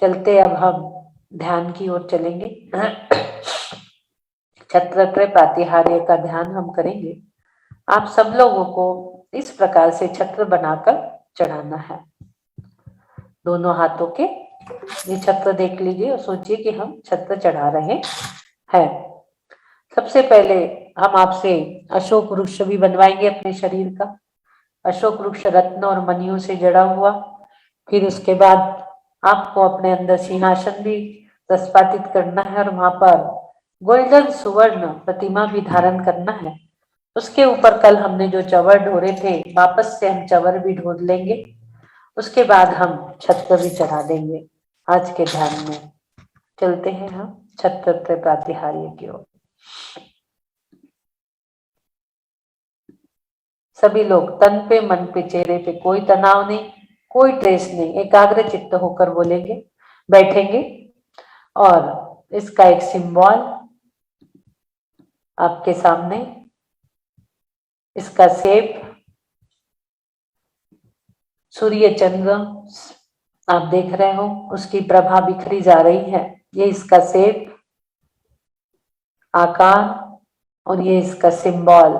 चलते अब हम ध्यान की ओर चलेंगे। छत्र प्रातिहार्य का ध्यान हम करेंगे। आप सब लोगों को इस प्रकार से छत्र बनाकर चढ़ाना है। दोनों हाथों के ये छत्र देख लीजिए और सोचिए कि हम छत्र चढ़ा रहे हैं। सबसे पहले हम आपसे अशोक वृक्ष भी बनवाएंगे अपने शरीर का। अशोक वृक्ष रत्न और मणियों से जड़ा हुआ। फिर उसके बाद आपको अपने अंदर सिंहासन भी स्थापित करना है और वहां पर गोल्डन सुवर्ण प्रतिमा भी धारण करना है। उसके ऊपर कल हमने जो चवर ढोरे थे वापस से हम चवर भी ढोर लेंगे। उसके बाद हम छत्र भी चढ़ा देंगे। आज के ध्यान में चलते हैं हम छत्र प्रातिहार्य की ओर। सभी लोग तन पे मन पे चेहरे पे कोई तनाव नहीं, कोई ट्रेस नहीं, एकाग्र चित्त होकर बोलेंगे, बैठेंगे और इसका एक सिंबल आपके सामने, इसका शेप सूर्य चंद्र आप देख रहे हो, उसकी प्रभा बिखरी जा रही है। ये इसका शेप, आकार और ये इसका सिंबल।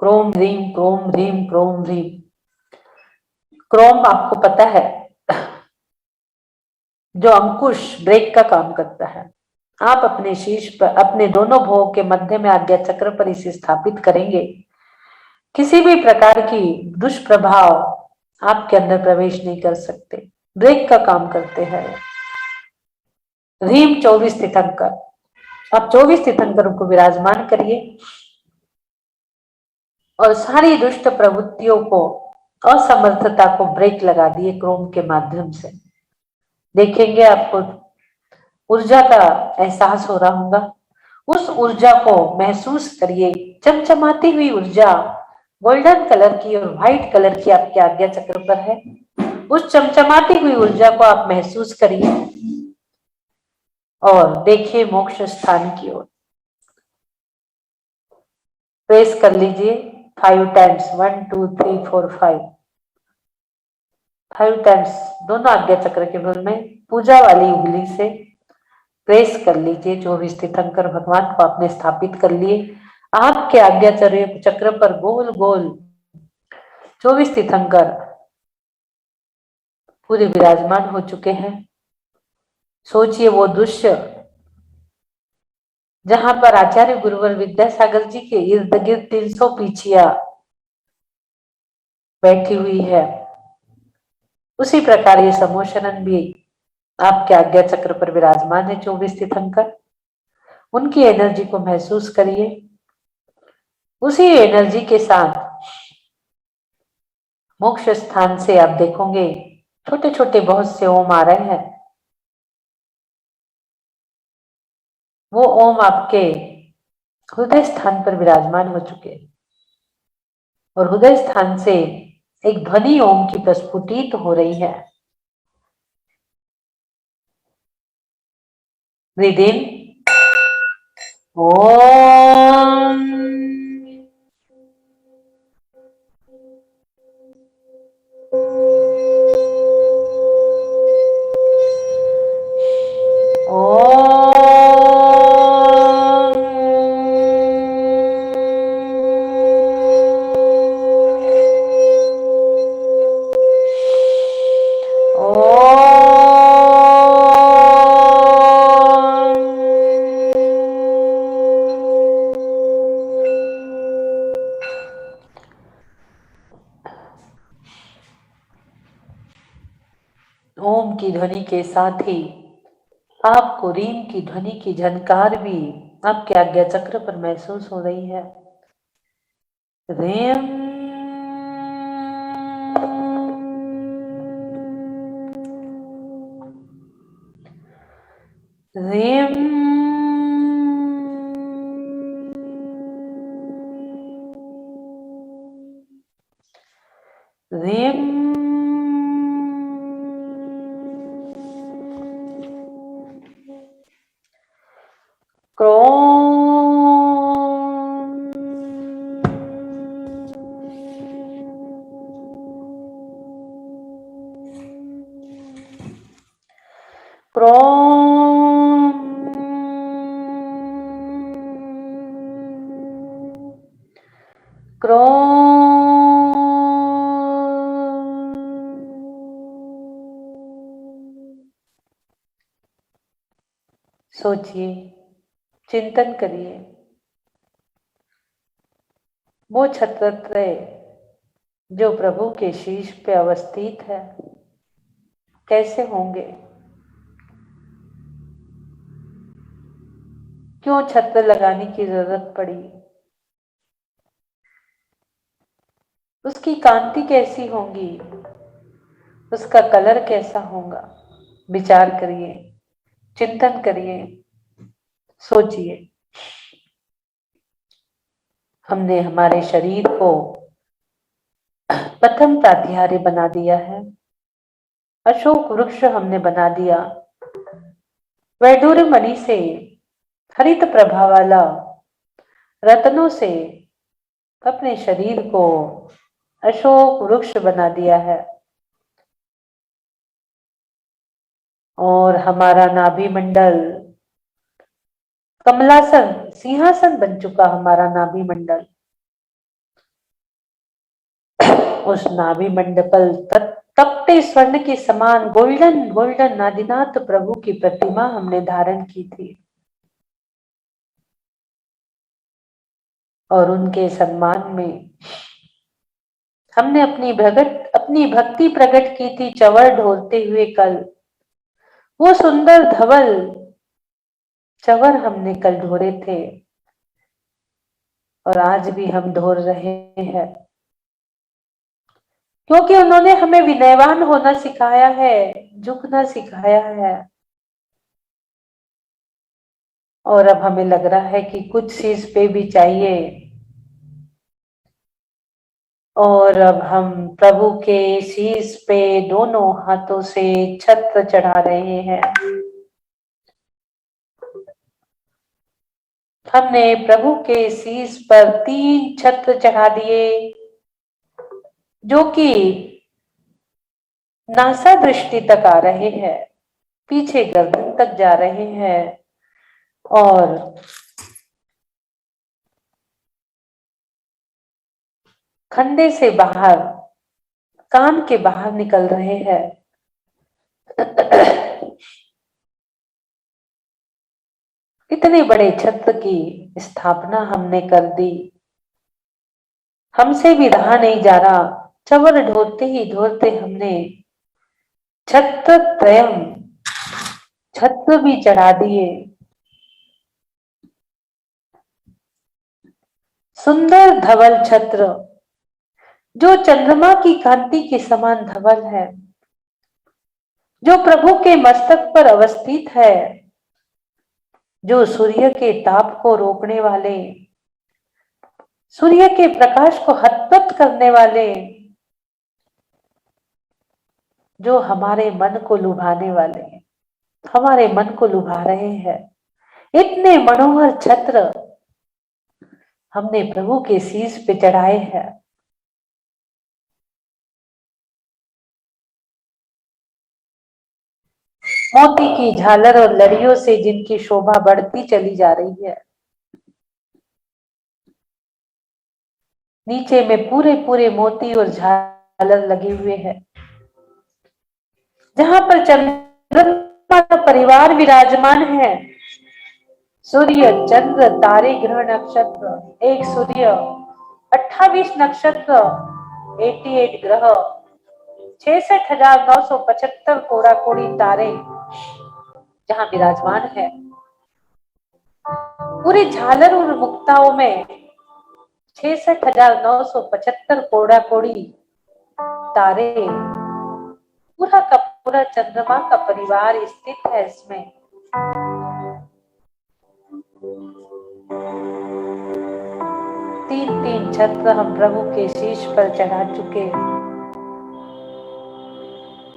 क्रोम ह्रीम क्रोम ह्रीम क्रोम ह्रीम। क्रोम आपको पता है जो अंकुश ब्रेक का काम करता है। आप अपने शीश पर अपने दोनों भुवों के मध्य में आज्ञा चक्र पर इसे स्थापित करेंगे। किसी भी प्रकार की दुष्प्रभाव आपके अंदर प्रवेश नहीं कर सकते, ब्रेक का काम करते हैं। रीम 24 तीर्थंकर, आप 24 तीर्थंकरों को विराजमान करिए और सारी दुष्ट प्रवृत्तियों को, असमर्थता को ब्रेक लगा दिए क्रोम के माध्यम से। देखेंगे आपको ऊर्जा का एहसास हो रहा होगा। उस ऊर्जा को महसूस करिए, चमचमाती हुई ऊर्जा गोल्डन कलर की और व्हाइट कलर की आपके आज्ञा चक्र पर है। उस चमचमाती हुई ऊर्जा को आप महसूस करिए और देखिए मोक्ष स्थान की ओर। प्रेस कर लीजिए 5 टाइम्स, 1 2 3 4 5 टाइम्स दोनों आज्ञा चक्र के बल में पूजा वाली उंगली से प्रेस कर लीजिए। 24 तीर्थंकर भगवान को आपने स्थापित कर लिए। आपके आज्ञा चक्र पर गोल गोल 24 तीर्थंकर पूरे विराजमान हो चुके हैं। सोचिए वो दृश्य जहां पर आचार्य गुरुवर विद्यासागर जी के इर्द गिर्द 300 पीछिया बैठी हुई है। उसी प्रकार ये समोशनन भी आपके आज्ञा चक्र पर विराजमान है। 24 तीर्थंकर, उनकी एनर्जी को महसूस करिए। उसी एनर्जी के साथ मोक्ष स्थान से आप देखोगे छोटे छोटे बहुत से ओम आ रहे हैं। वो ओम आपके हृदय स्थान पर विराजमान हो चुके हैं और हृदय स्थान से एक ध्वनि ओम की प्रस्फुटित हो रही है। ब्रीद इन ओम, ओम की ध्वनि के साथ ही आपको रीम की ध्वनि की झनकार भी आपके आज्ञा चक्र पर महसूस हो रही है। रीम रीम रीम क्रोम क्रोम क्रोम सोचिए, चिंतन करिए, वो छत्रत्रय जो प्रभु के शीश पे अवस्थित है कैसे होंगे? क्यों छत्र लगाने की जरूरत पड़ी? उसकी कांति कैसी होंगी? उसका कलर कैसा होगा? विचार करिए, चिंतन करिए, सोचिए। हमने हमारे शरीर को प्रथम प्रातिहार्य बना दिया है, अशोक वृक्ष हमने बना दिया, वैडूर्य मणि से, हरित प्रभा वाला रत्नों से अपने शरीर को अशोक वृक्ष बना दिया है। और हमारा नाभि मंडल कमलासन सिंहासन बन चुका। हमारा नाभि मंडल, उस नाभि मंडल तपते स्वर्ण के समान गोल्डन गोल्डन आदिनाथ प्रभु की प्रतिमा हमने धारण की थी और उनके सम्मान में हमने अपनी भक्ति प्रकट की थी। चवर ढोलते हुए कल वो सुंदर धवल चवर हमने कल ढोरे थे और आज भी हम ढोर रहे हैं, क्योंकि उन्होंने हमें विनयवान होना सिखाया है, झुकना सिखाया है। और अब हमें लग रहा है कि कुछ शीश पे भी चाहिए और अब हम प्रभु के शीश पे दोनों हाथों से छत्र चढ़ा रहे हैं। हमने प्रभु के शीश पर 3 छत्र चढ़ा दिए जो कि नासा दृष्टि तक आ रहे हैं, पीछे गर्दन तक जा रहे हैं और खंडे से बाहर, कान के बाहर निकल रहे हैं। इतने बड़े छत्र की स्थापना हमने कर दी, हमसे भी रहा नहीं जा रहा। चवर ढोते ही ढोते हमने छत्र भी चढ़ा दिए। सुंदर धवल छत्र जो चंद्रमा की कांति के समान धवल है, जो प्रभु के मस्तक पर अवस्थित है, जो सूर्य के ताप को रोकने वाले, सूर्य के प्रकाश को हतप्रत करने वाले, जो हमारे मन को लुभाने वाले, हमारे मन को लुभा रहे हैं। इतने मनोहर छत्र हमने प्रभु के शीश पे चढ़ाए हैं। मोती की झालर और लड़ियों से जिनकी शोभा बढ़ती चली जा रही है। नीचे में पूरे पूरे मोती और झालर लगे हुए हैं। जहां पर चंद्रमा का परिवार विराजमान है, सूर्य, चंद्र, तारे, ग्रह, नक्षत्र, एक सूर्य, 28 नक्षत्र, 88 ग्रह, 66,975 कोड़ा कोड़ी तारे जहां विराजमान है। पूरी झालर और मुक्ताओं में 66,975 कोड़ा कोड़ी तारे, पूरा का पूरा चंद्रमा का परिवार स्थित है इसमें। तीन तीन छत्र हम प्रभु के शीश पर चढ़ा चुके।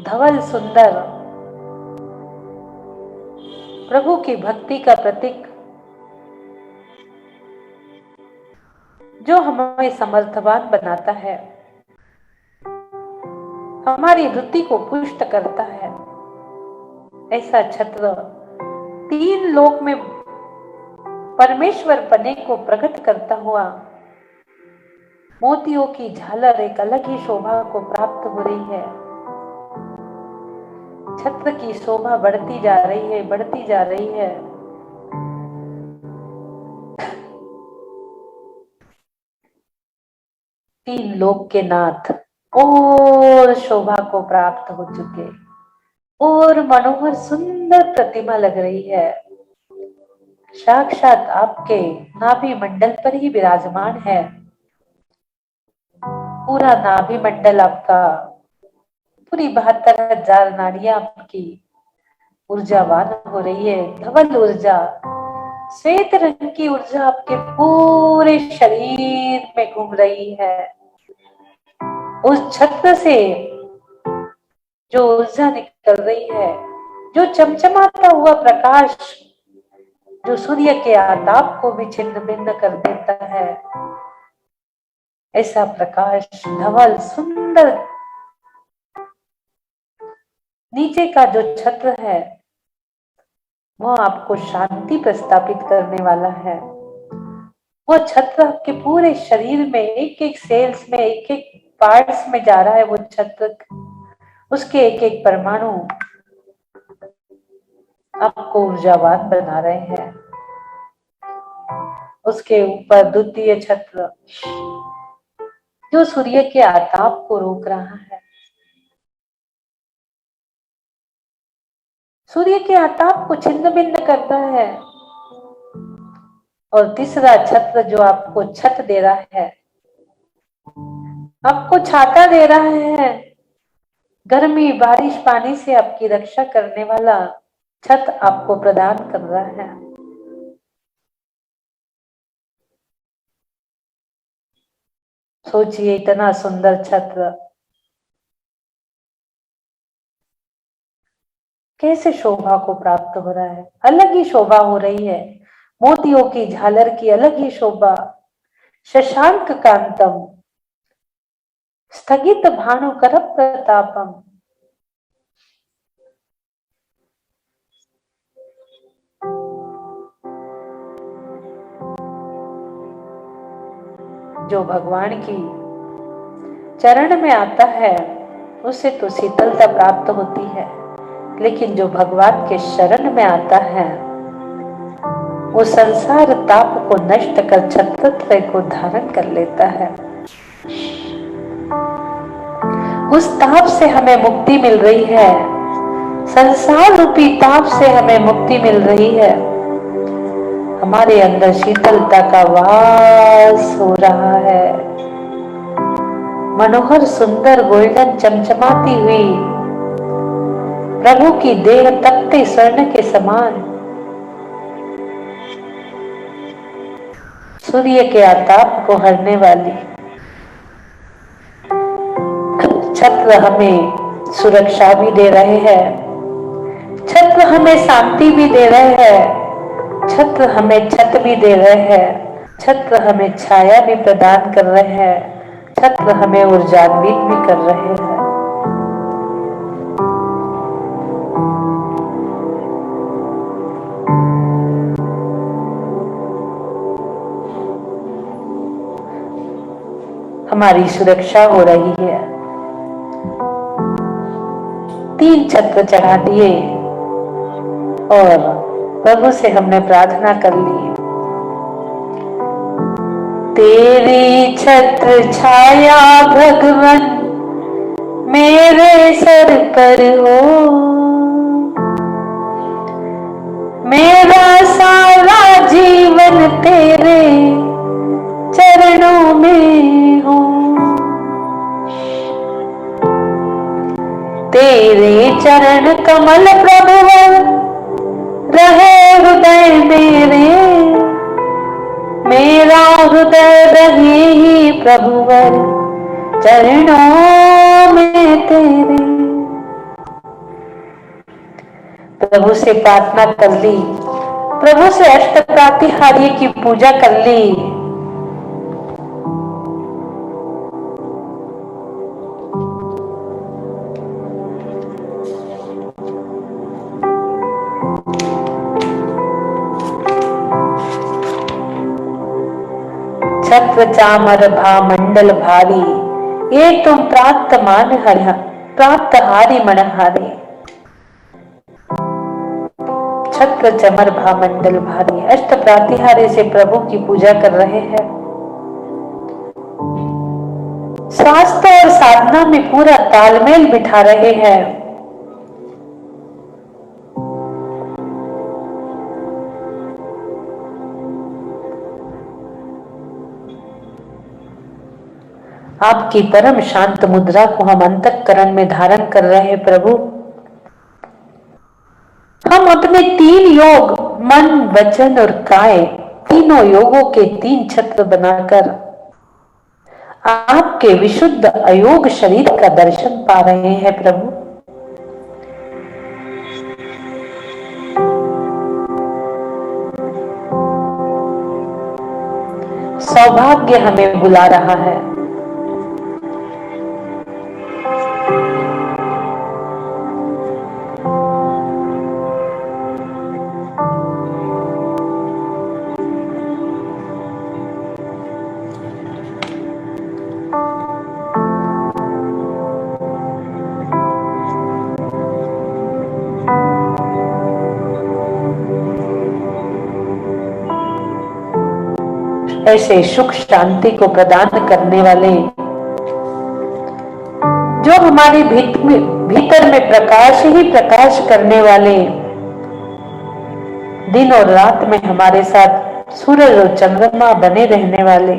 धवल सुंदर प्रभु की भक्ति का प्रतीक जो हमें समर्थवान बनाता है, हमारी वृत्ति को पुष्ट करता है। ऐसा छत्र तीन लोक में परमेश्वर पने को प्रकट करता हुआ मोतियों की झालर एक अलग ही शोभा को प्राप्त हो रही है। छत्र की शोभा बढ़ती जा रही है, बढ़ती जा रही है। तीन लोक के नाथ और शोभा को प्राप्त हो चुके और मनोहर सुंदर प्रतिमा लग रही है। साक्षात आपके नाभि मंडल पर ही विराजमान है। पूरा नाभि मंडल आपका, पूरी 72,000 नाड़ियां आपकी ऊर्जावान हो रही है। धवल ऊर्जा, श्वेत रंग की ऊर्जा आपके पूरे शरीर में घूम रही है। उस छत्र से जो ऊर्जा निकल रही है, जो चमचमाता हुआ प्रकाश, जो सूर्य के आताप को भी छिन्न भिन्न कर देता है, ऐसा प्रकाश धवल सुंदर नीचे का जो छत्र है वह आपको शांति प्रस्तापित करने वाला है। वो छत्र आपके पूरे शरीर में एक एक सेल्स में, एक एक पार्ट्स में जा रहा है। वो छत्र, उसके एक एक परमाणु आपको ऊर्जावान बना रहे हैं। उसके ऊपर द्वितीय छत्र जो सूर्य के आताप को रोक रहा है, सूर्य के आताप को छिन्न भिन्न करता है। और तीसरा छत्र जो आपको छत दे रहा है, आपको छाता दे रहा है, गर्मी बारिश पानी से आपकी रक्षा करने वाला छत आपको प्रदान कर रहा है। सोचिए, इतना सुंदर छत्र कैसे शोभा को प्राप्त हो रहा है। अलग ही शोभा हो रही है, मोतियों की झालर की अलग ही शोभा। शशांक कांतम स्थगित भानुकर प्रतापम। जो भगवान की चरण में आता है उसे तो शीतलता प्राप्त होती है, लेकिन जो भगवान के शरण में आता है वो संसार ताप को नष्ट कर छत्रत्व को धारण कर लेता है। उस ताप से हमें मुक्ति मिल रही है, संसार रूपी ताप से हमें मुक्ति मिल रही है। हमारे अंदर शीतलता का वास हो रहा है। मनोहर सुंदर गोल्डन चमचमाती हुई प्रभु की देह तपते स्वर्ण के समान, सूर्य के आताप को हरने वाली छत्र हमें सुरक्षा भी दे रहे हैं, छत्र हमें शांति भी दे रहे हैं, छत्र हमें छत भी दे रहे हैं, छत्र हमें छाया भी प्रदान कर रहे हैं, छत्र हमें ऊर्जान्वित भी कर रहे हैं। हमारी सुरक्षा हो रही है। 3 छत्र चढ़ा दिए और प्रभु से हमने प्रार्थना कर ली, तेरी छत्र छाया भगवन मेरे सर पर हो, मेरा सारा जीवन तेरे चरणों में हो, तेरे चरण कमल प्रभुवर रहे हृदय मेरे, मेरा हृदय रहे ही प्रभुवर चरणों में तेरे। प्रभु से प्रार्थना कर ली, प्रभु से अष्ट प्रातिहार्य की पूजा कर ली। छत्र चामर भा मंडल भारी, ये तुम प्राप्त मान हर प्राप्त हारी मनहारे। छत्र चमर भा मंडल भारी, अष्ट प्रातिहार्य से प्रभु की पूजा कर रहे हैं। शास्त्र और साधना में पूरा तालमेल बिठा रहे हैं। आपकी परम शांत मुद्रा को हम अंतःकरण में धारण कर रहे हैं प्रभु। हम अपने 3 योग मन वचन और काय, तीनों योगों के 3 छत्र बनाकर आपके विशुद्ध अयोग शरीर का दर्शन पा रहे हैं प्रभु। सौभाग्य हमें बुला रहा है। ऐसे सुख शांति को प्रदान करने वाले, जो हमारे भीतर में प्रकाश ही प्रकाश करने वाले, दिन और रात में हमारे साथ सूरज और चंद्रमा बने रहने वाले,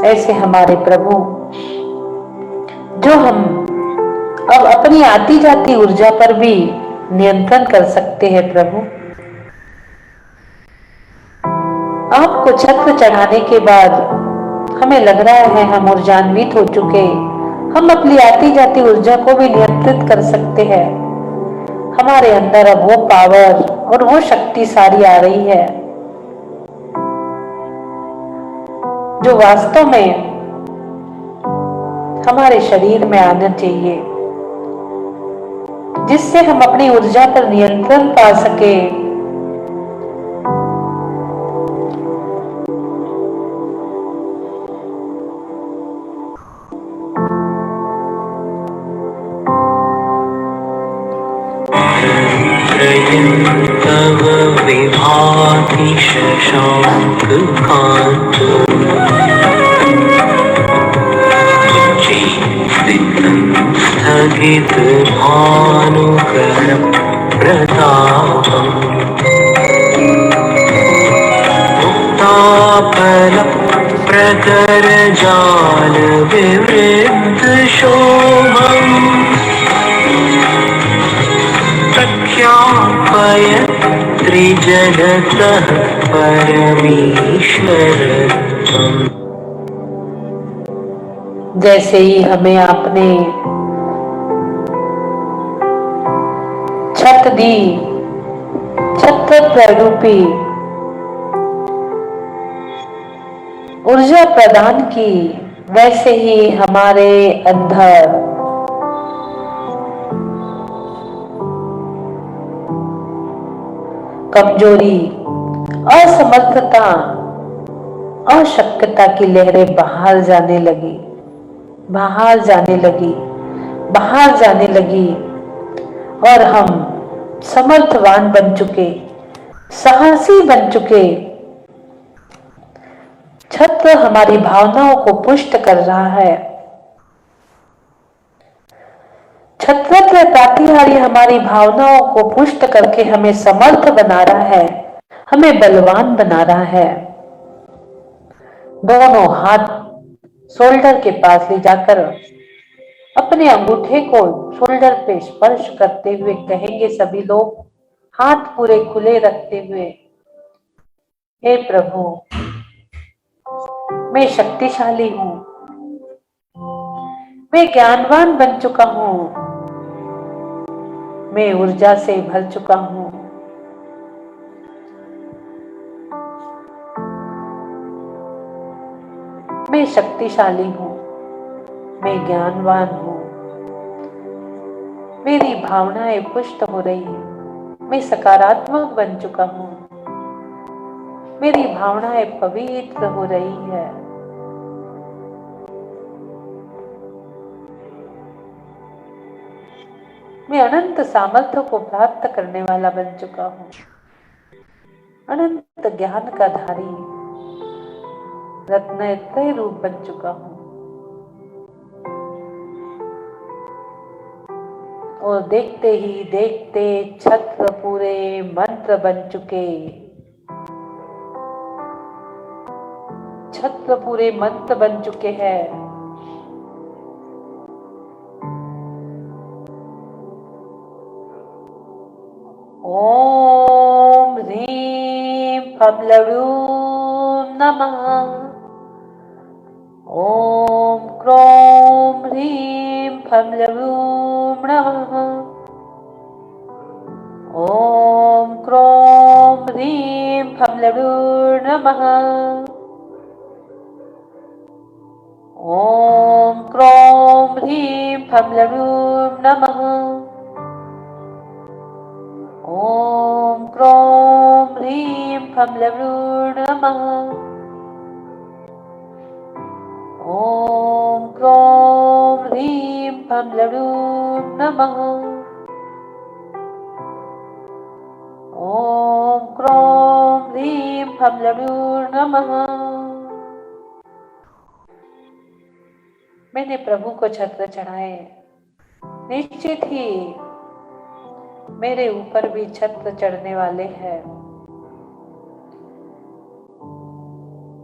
ऐसे हमारे प्रभु, जो हम अब अपनी आती जाती ऊर्जा पर भी नियंत्रण कर सकते हैं प्रभु। आपको छत्र चढ़ाने के बाद हमें लग रहा है हम ऊर्जान्वित हो चुके, हम अपनी आती जाती ऊर्जा को भी नियंत्रित कर सकते हैं। हमारे अंदर अब वो पावर और वो शक्ति सारी आ रही है जो वास्तव में हमारे शरीर में आना चाहिए, जिससे हम अपनी ऊर्जा पर नियंत्रण पा सके। तव विभाति शशांक कांत, स्थगित भानुकर प्रतापम्, मुक्ताफल प्रकर जाल विवृद्ध शोभम्, प्रख्यापय त्रिजगतः परमेश्वर। जैसे ही हमें आपने छत दी, छत्र प्ररूपी ऊर्जा प्रदान की, वैसे ही हमारे अंदर कमजोरी, असमर्थता, अशक्यता की लहरें बाहर जाने लगी, बाहर जाने लगी, बाहर जाने लगी, और हम समर्थवान बन चुके, साहसी बन चुके। छत्र हमारी भावनाओं को पुष्ट कर रहा है। छत्र प्रातिहार्य हमारी भावनाओं को पुष्ट करके हमें समर्थ बना रहा है, हमें बलवान बना रहा है। दोनों हाथ शोल्डर के पास ले जाकर अपने अंगूठे को शोल्डर पे स्पर्श करते हुए कहेंगे सभी लोग, हाथ पूरे खुले रखते हुए, हे प्रभु, मैं शक्तिशाली हूं, मैं ज्ञानवान बन चुका हूं, मैं ऊर्जा से भर चुका हूं। मैं शक्तिशाली हूं, मैं ज्ञानवान हूं, मेरी भावनाएं पुष्ट हो रही है, मैं सकारात्मक बन चुका हूं। मेरी भावनाएं पवित्र हो रही है। मैं अनंत सामर्थ्य को प्राप्त करने वाला बन चुका हूँ, अनंत ज्ञान का धारी रत्नत्रय रूप बन चुका हूँ। और देखते ही देखते छत्र पूरे मंत्र बन चुके, छत्र पूरे मंत्र बन चुके हैं। ओम ह्रीं फम्लरूं नमः। ओम क्रों ह्रीं फम्लरूं नमः। ओम क्रों ह्रीं फम्लरूं नमः। ओम क्रों ह्रीं फम्लरूं नमः। ओम क्रों ह्रीं फम्लरूं नमः। ओम क्रों ह्रीं फम्लरूं नमः। ओम क्रों ह्रीं फम्लरूं नमः। मैंने प्रभु को छत्र चढ़ाए, निश्चित ही मेरे ऊपर भी छत्र चढ़ने वाले हैं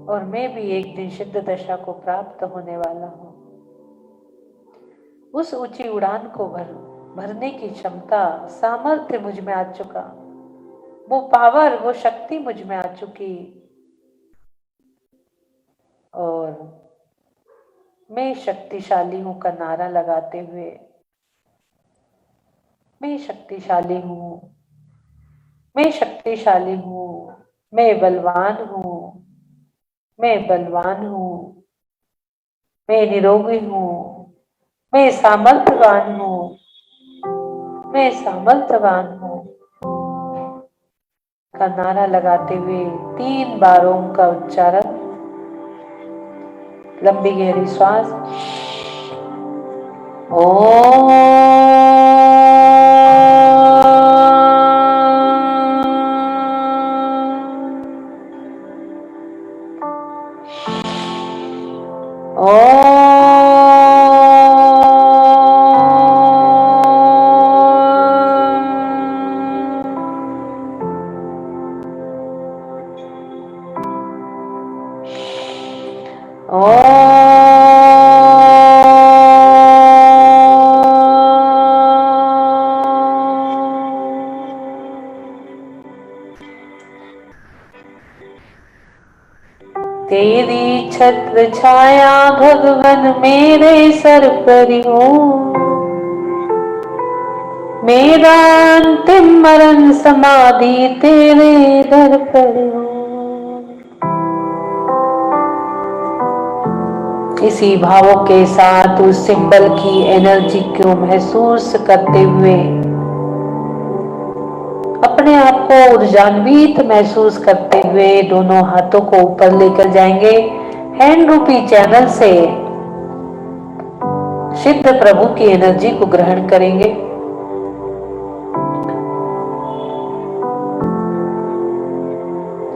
और मैं भी एक दिन सिद्ध दशा को प्राप्त होने वाला हूँ। उस ऊंची उड़ान को भरने की क्षमता, सामर्थ्य मुझ में आ चुका, वो पावर, वो शक्ति मुझ में आ चुकी और मैं शक्तिशाली हूँ का नारा लगाते हुए, मैं शक्तिशाली हूँ, मैं शक्तिशाली हूँ, मैं बलवान हूँ, मैं बलवान हूँ, मैं निरोगी हूँ, मैं सामर्थ्यवान हूँ, मैं सामर्थ्यवान हूँ का नारा लगाते हुए 3 बार ओम का उच्चारण, लंबी गहरी श्वास। तेरी छत्र छाया भगवन मेरे सर पर हो, मेरा अंतिम मरण समाधि तेरे दर पर हो। इसी भावों के साथ उस सिंबल की एनर्जी को महसूस करते हुए अपने आप को ऊर्जान्वित महसूस करते हुए दोनों हाथों को ऊपर लेकर जाएंगे। हैंड रूपी चैनल से सिद्ध प्रभु की एनर्जी को ग्रहण करेंगे।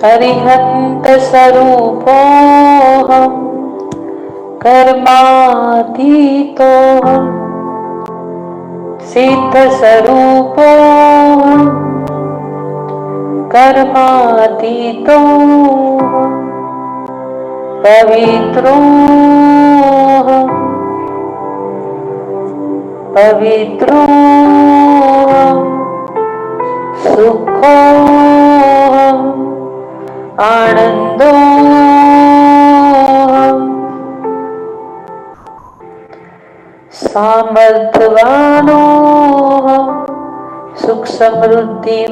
अरिहंत स्वरूपोऽहं कर्मातीतोऽहं सिद्ध स्वरूपोऽहं कर्मातीतोऽहं पवित्रोऽहं पवित्रोऽहं सुखोऽहं आनंदोऽहं सामर्थ्यवानोऽहं सुख समृद्धिवानोऽहं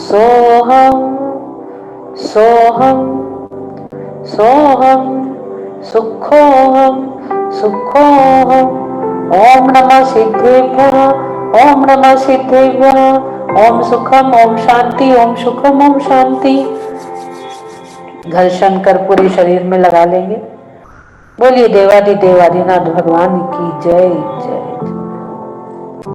सोऽहं सोऽहं सोऽहं सुखोऽहं सुखोऽहं। ओम नमः सिद्धेभ्यः ओम नमः सिद्धेभ्यः। ओम सुखम, ओम शांति, ओम सुखम, ओम शांति। घर्षण कर पूरे शरीर में लगा लेंगे। बोलिए देवाधिदेव आदिनाथ भगवान की जय।